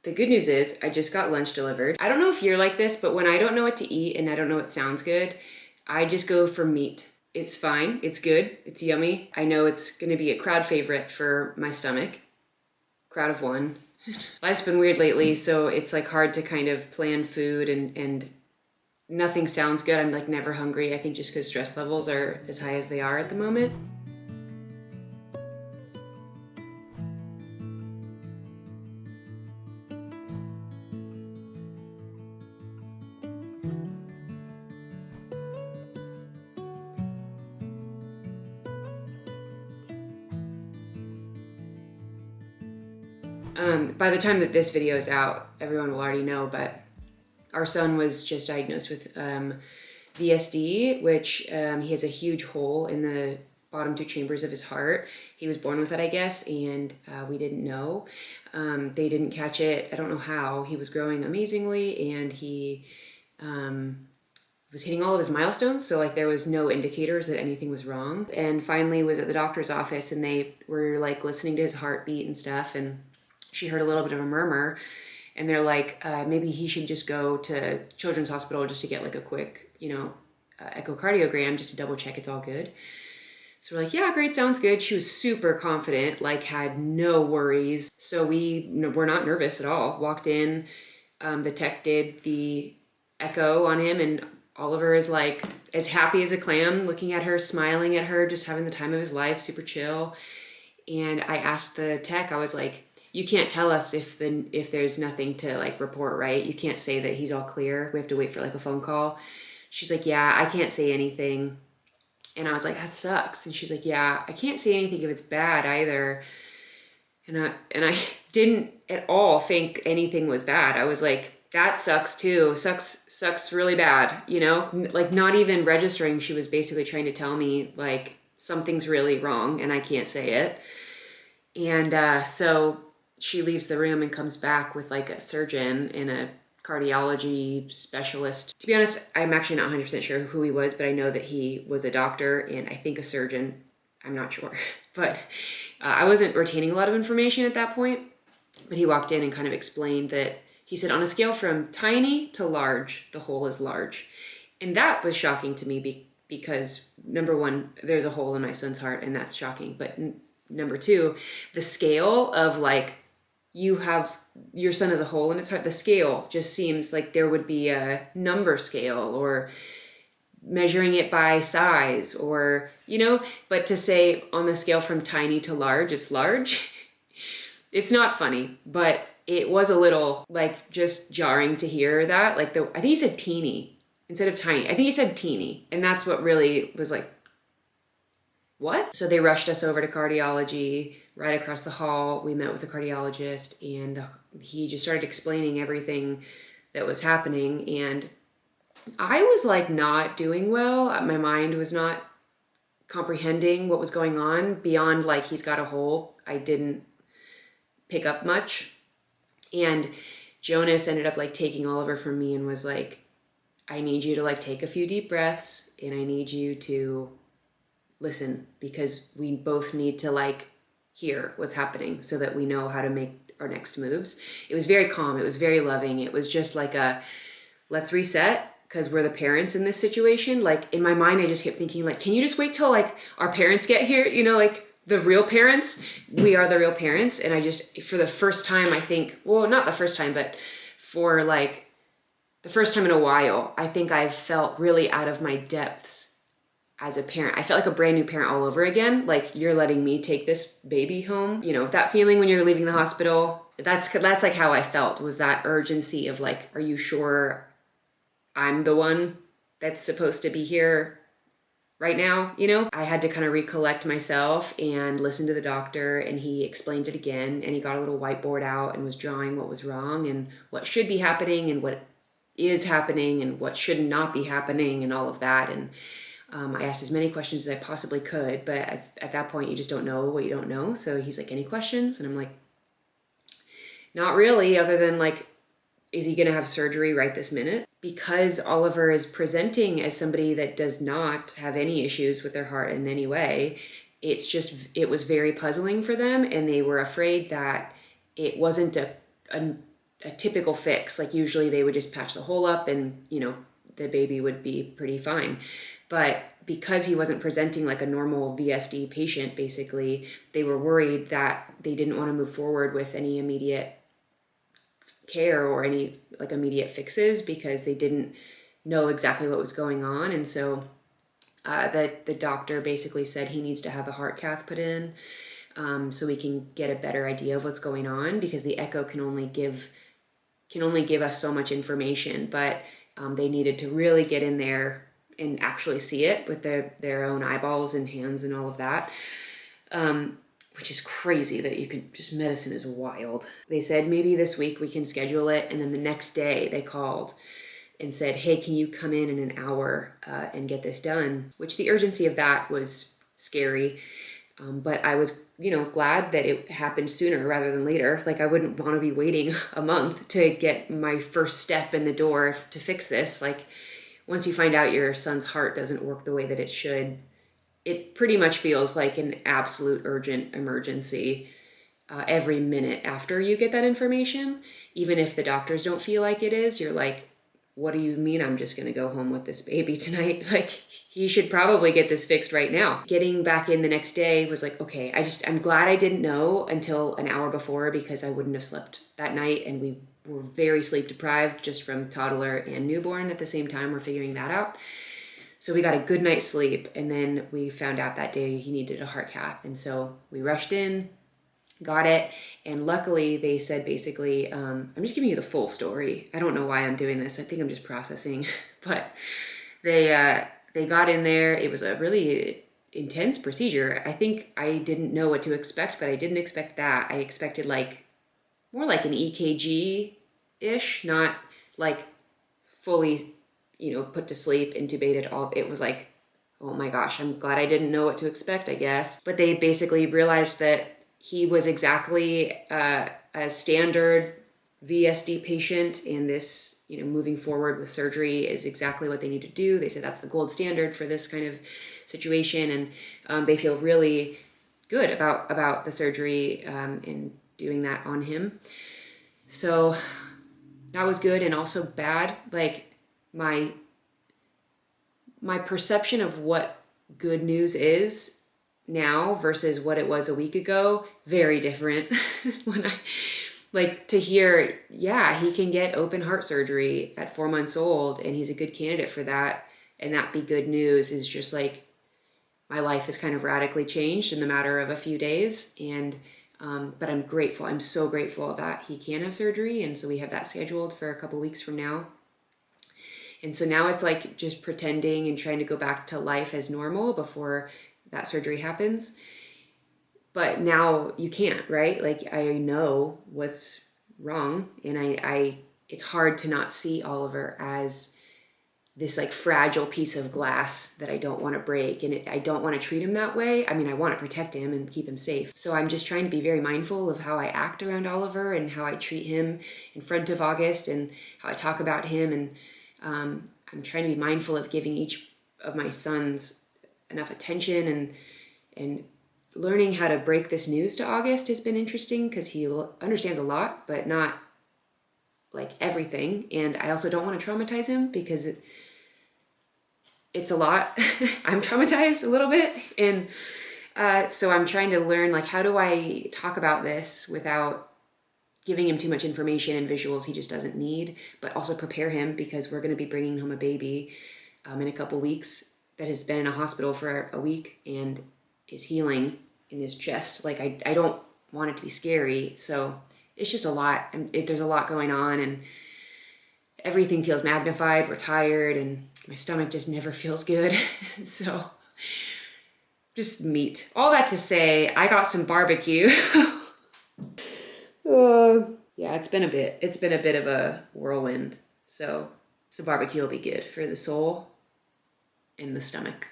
The good news is I just got lunch delivered. I don't know if you're like this, but when I don't know what to eat and I don't know what sounds good, I just go for meat. It's fine, it's good, it's yummy. I know it's gonna be a crowd favorite for my stomach. Crowd of one. Life's been weird lately, so it's like hard to kind of plan food and nothing sounds good. I'm like never hungry, I think just because stress levels are as high as they are at the moment. By the time that this video is out, everyone will already know, but our son was just diagnosed with VSD, which he has a huge hole in the bottom two chambers of his heart. He was born with it, I guess, and we didn't know. They didn't catch it. I don't know how. He was growing amazingly, and he was hitting all of his milestones, so like there was no indicators that anything was wrong. And finally was at the doctor's office, and they were like listening to his heartbeat and stuff, and she heard a little bit of a murmur, and they're like, maybe he should just go to Children's Hospital just to get like a quick, echocardiogram just to double check it's all good. So we're like, yeah, great, sounds good. She was super confident, like had no worries. So we were not nervous at all. Walked in, the tech did the echo on him, and Oliver is like as happy as a clam, looking at her, smiling at her, just having the time of his life, super chill. And I asked the tech, I was like, you can't tell us if there's nothing to like report, right? You can't say that he's all clear. We have to wait for like a phone call. She's like, yeah, I can't say anything. And I was like, that sucks. And she's like, yeah, I can't say anything if it's bad either. And I didn't at all think anything was bad. I was like, that sucks too. Sucks really bad, Like not even registering, she was basically trying to tell me like something's really wrong and I can't say it. And so she leaves the room and comes back with like a surgeon and a cardiology specialist. To be honest, I'm actually not 100% sure who he was, but I know that he was a doctor and I think a surgeon. I'm not sure, but I wasn't retaining a lot of information at that point. But he walked in and kind of explained that he said on a scale from tiny to large, the hole is large. And that was shocking to me because number one, there's a hole in my son's heart and that's shocking. But number two, the scale of like, your son has a hole in his heart, the scale just seems like there would be a number scale or measuring it by size or, but to say on the scale from tiny to large, it's large. It's not funny, but it was a little like just jarring to hear that. Like I think he said teeny instead of tiny. I think he said teeny. And that's what really was like, what? So they rushed us over to cardiology right across the hall. We met with the cardiologist and he just started explaining everything that was happening. And I was like not doing well. My mind was not comprehending what was going on beyond like he's got a hole. I didn't pick up much. And Jonas ended up like taking Oliver from me and was like, I need you to like take a few deep breaths and I need you to listen because we both need to like hear what's happening so that we know how to make our next moves. It was very calm. It was very loving. It was just like let's reset because we're the parents in this situation. Like in my mind, I just kept thinking like, can you just wait till like our parents get here? Like the real parents, we are the real parents. And I just, for the first time, I think, well, not the first time, but for like the first time in a while, I think I've felt really out of my depths as a parent. I felt like a brand new parent all over again. Like you're letting me take this baby home. That feeling when you're leaving the hospital, that's like how I felt, was that urgency of like, are you sure I'm the one that's supposed to be here right now? I had to kind of recollect myself and listen to the doctor, and he explained it again, and he got a little whiteboard out and was drawing what was wrong and what should be happening and what is happening and what should not be happening and all of that. And I asked as many questions as I possibly could, but at that point you just don't know what you don't know. So he's like, any questions? And I'm like, not really, other than like, is he gonna have surgery right this minute? Because Oliver is presenting as somebody that does not have any issues with their heart in any way, it was very puzzling for them, and they were afraid that it wasn't a a typical fix. Like usually they would just patch the hole up and, you know, the baby would be pretty fine. But because he wasn't presenting like a normal VSD patient, basically, they were worried that they didn't want to move forward with any immediate care or any like immediate fixes because they didn't know exactly what was going on. And so the doctor basically said he needs to have a heart cath put in so we can get a better idea of what's going on, because the echo can only give us so much information. But they needed to really get in there and actually see it with their own eyeballs and hands and all of that, which is crazy that you can just, medicine is wild. They said maybe this week we can schedule it, and then the next day they called and said, hey, can you come in an hour and get this done? Which the urgency of that was scary. But I was, you know, glad that it happened sooner rather than later. Like I wouldn't want to be waiting a month to get my first step in the door to fix this. Like once you find out your son's heart doesn't work the way that it should, it pretty much feels like an absolute urgent emergency every minute after you get that information. Even if the doctors don't feel like it is, you're like, what do you mean I'm just going to go home with this baby tonight? Like, he should probably get this fixed right now. Getting back in the next day was like, okay, I'm glad I didn't know until an hour before, because I wouldn't have slept that night. And we were very sleep deprived just from toddler and newborn at the same time. We're figuring that out. So we got a good night's sleep. And then we found out that day he needed a heart cath. And so we rushed in, got it. And luckily they said basically, I'm just giving you the full story. I don't know why I'm doing this. I think I'm just processing, but they got in there. It was a really intense procedure. I think I didn't know what to expect, but I didn't expect that. I expected like more like an EKG-ish, not like fully, you know, put to sleep, intubated. All it was like, oh my gosh, I'm glad I didn't know what to expect, I guess. But they basically realized that he was exactly a standard VSD patient, and this, you know, moving forward with surgery is exactly what they need to do. They said that's the gold standard for this kind of situation, and they feel really good about the surgery and doing that on him. So that was good and also bad. Like my perception of what good news is now versus what it was a week ago, very different. When I like to hear, yeah, he can get open heart surgery at 4 months old and he's a good candidate for that, and that be good news, is just like my life has kind of radically changed in the matter of a few days. And but I'm grateful. I'm so grateful that he can have surgery, and so we have that scheduled for a couple weeks from now. And so now it's like just pretending and trying to go back to life as normal before that surgery happens. But now you can't, right? Like I know what's wrong, and I it's hard to not see Oliver as this like fragile piece of glass that I don't want to break, and I don't want to treat him that way. I mean, I want to protect him and keep him safe. So I'm just trying to be very mindful of how I act around Oliver and how I treat him in front of August and how I talk about him. And I'm trying to be mindful of giving each of my sons enough attention, and learning how to break this news to August has been interesting because he understands a lot, but not like everything. And I also don't want to traumatize him because it's a lot. I'm traumatized a little bit. And so I'm trying to learn, like, how do I talk about this without giving him too much information and visuals he just doesn't need, but also prepare him because we're going to be bringing home a baby in a couple weeks that has been in a hospital for a week and is healing in his chest. Like I don't want it to be scary. So it's just a lot. There's a lot going on, and everything feels magnified. We're tired, and my stomach just never feels good. So just meat. All that to say, I got some barbecue. Yeah, it's been a bit of a whirlwind. So barbecue will be good for the soul and the stomach.